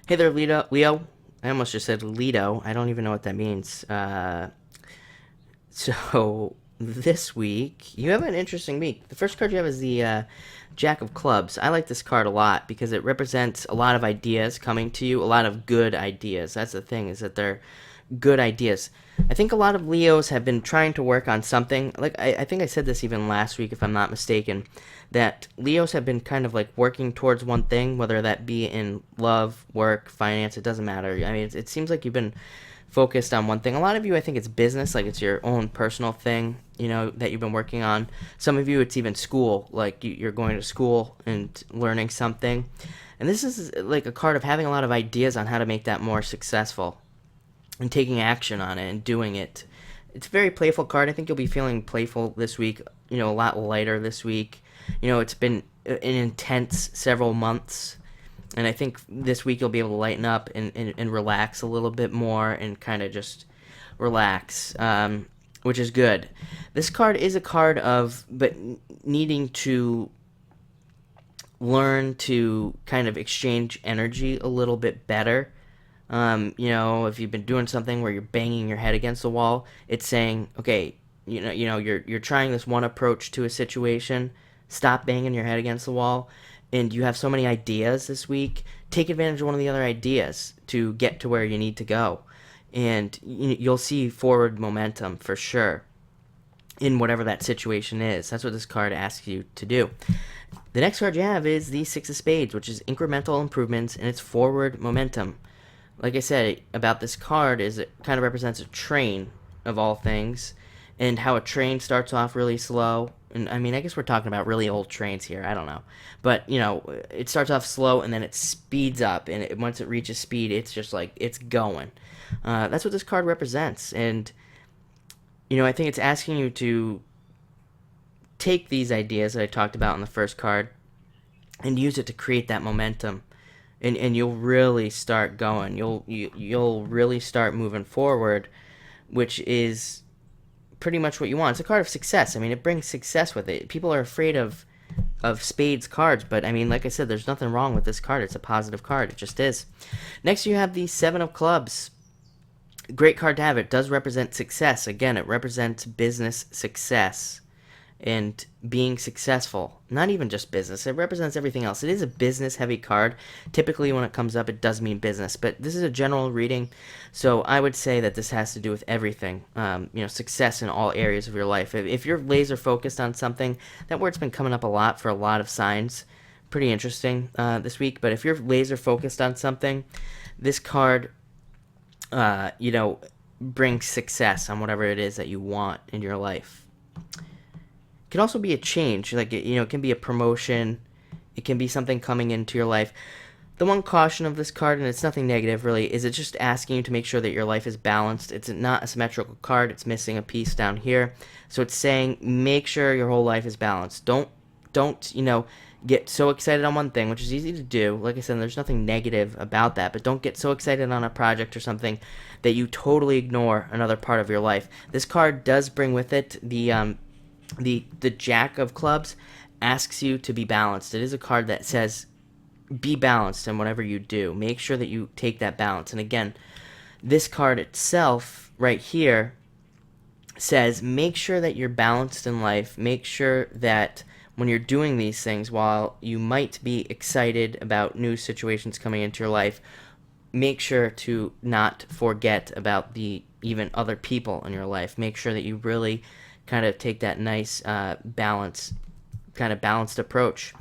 Hey there, Leo. I almost just said Lido. I don't even know what that means. So this week you have an interesting week. The first card you have is the Jack of Clubs. I like this card a lot because it represents a lot of ideas coming to you, a lot of good ideas. That's the thing, is that they're good ideas. I think a lot of Leos have been trying to work on something. Like I think I said this even last week, if I'm not mistaken, that Leos have been kind of like working towards one thing, whether that be in love, work, finance. It doesn't matter. I mean, it seems like you've been focused on one thing. A lot of you, I think it's business, like it's your own personal thing, that you've been working on. Some of you, it's even school, like you're going to school and learning something. And this is like a card of having a lot of ideas on how to make that more successful and taking action on it and doing it. It's a very playful card. I think you'll be feeling playful this week, a lot lighter this week. It's been an intense several months, and I think this week you'll be able to lighten up and relax a little bit more and kind of just relax, which is good. This card is a card of but needing to learn to kind of exchange energy a little bit better. If you've been doing something where you're banging your head against the wall, it's saying, okay, you're trying this one approach to a situation. Stop banging your head against the wall, and you have so many ideas this week. Take advantage of one of the other ideas to get to where you need to go, and you'll see forward momentum for sure in whatever that situation is. That's what this card asks you to do. The next card you have is the Six of Spades, which is incremental improvements and it's forward momentum. Like I said about this card, is it kind of represents a train of all things, and how a train starts off really slow. And I mean, I guess we're talking about really old trains here. I don't know, but it starts off slow and then it speeds up, and once it reaches speed, it's just like it's going. That's what this card represents, and I think it's asking you to take these ideas that I talked about in the first card and use it to create that momentum, and you'll really start going. You'll really start moving forward, which is pretty much what you want. It's a card of success. I mean, it brings success with it. People are afraid of spades cards, but I mean, like I said, there's nothing wrong with this card. It's a positive card. It just is. Next, you have the Seven of Clubs. Great card to have. It does represent success. Again, it represents business success and being successful. Not even just business. It represents everything else. It is a business heavy card. Typically when it comes up, it does mean business, but this is a general reading, so I would say that this has to do with everything. Success in all areas of your life. If you're laser focused on something, that word's been coming up a lot for a lot of signs. Pretty interesting this week, but if you're laser focused on something, this card brings success on whatever it is that you want in your life. It can also be a change, like it can be a promotion, it can be something coming into your life. The one caution of this card, and it's nothing negative really, is it's just asking you to make sure that your life is balanced. It's not a symmetrical card. It's missing a piece down here, so it's saying make sure your whole life is balanced. Don't get so excited on one thing, which is easy to do. Like I said, there's nothing negative about that, but don't get so excited on a project or something that you totally ignore another part of your life. This card does bring with it the Jack of Clubs. Asks you to be balanced. It is a card that says be balanced in whatever you do. Make sure that you take that balance. And again, this card itself right here says make sure that you're balanced in life. Make sure that when you're doing these things, while you might be excited about new situations coming into your life, make sure to not forget about the even other people in your life. Make sure that you really kind of take that nice balanced approach.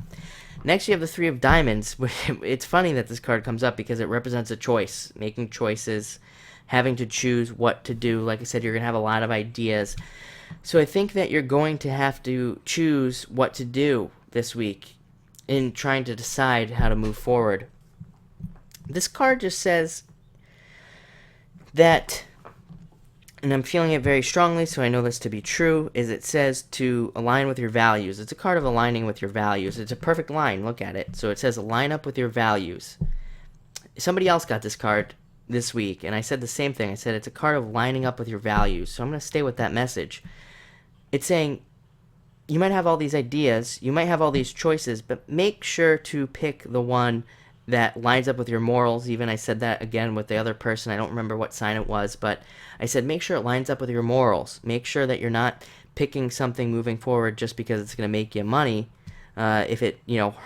Next, you have the Three of Diamonds. It's funny that this card comes up because it represents a choice, making choices, having to choose what to do. Like I said, you're going to have a lot of ideas. So I think that you're going to have to choose what to do this week in trying to decide how to move forward. This card just says that, and I'm feeling it very strongly, so I know this to be true, is it says to align with your values. It's a card of aligning with your values. It's a perfect line. Look at it. So it says line up with your values. Somebody else got this card this week, and I said the same thing. I said it's a card of lining up with your values. So I'm going to stay with that message. It's saying you might have all these ideas, you might have all these choices, but make sure to pick the one that lines up with your morals. Even I said that again with the other person. I don't remember what sign it was, but I said make sure it lines up with your morals. Make sure that you're not picking something moving forward just because it's going to make you money. If it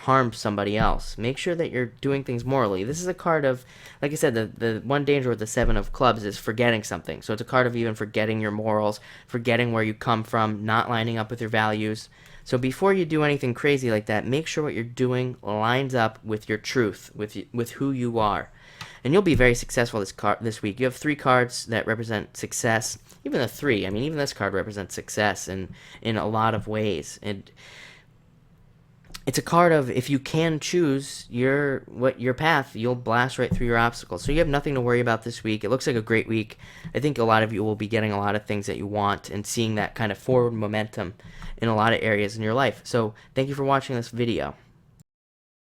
harms somebody else, make sure that you're doing things morally. This is a card of, like I said, the one danger with the Seven of Clubs is forgetting something. So it's a card of even forgetting your morals, forgetting where you come from, not lining up with your values. So before you do anything crazy like that, make sure what you're doing lines up with your truth, with who you are, and you'll be very successful this week. You have 3 cards that represent success. Even the 3, I mean, even this card represents success in a lot of ways. And it's a card of, if you can choose your path, you'll blast right through your obstacles. So you have nothing to worry about this week. It looks like a great week. I think a lot of you will be getting a lot of things that you want and seeing that kind of forward momentum in a lot of areas in your life. So thank you for watching this video.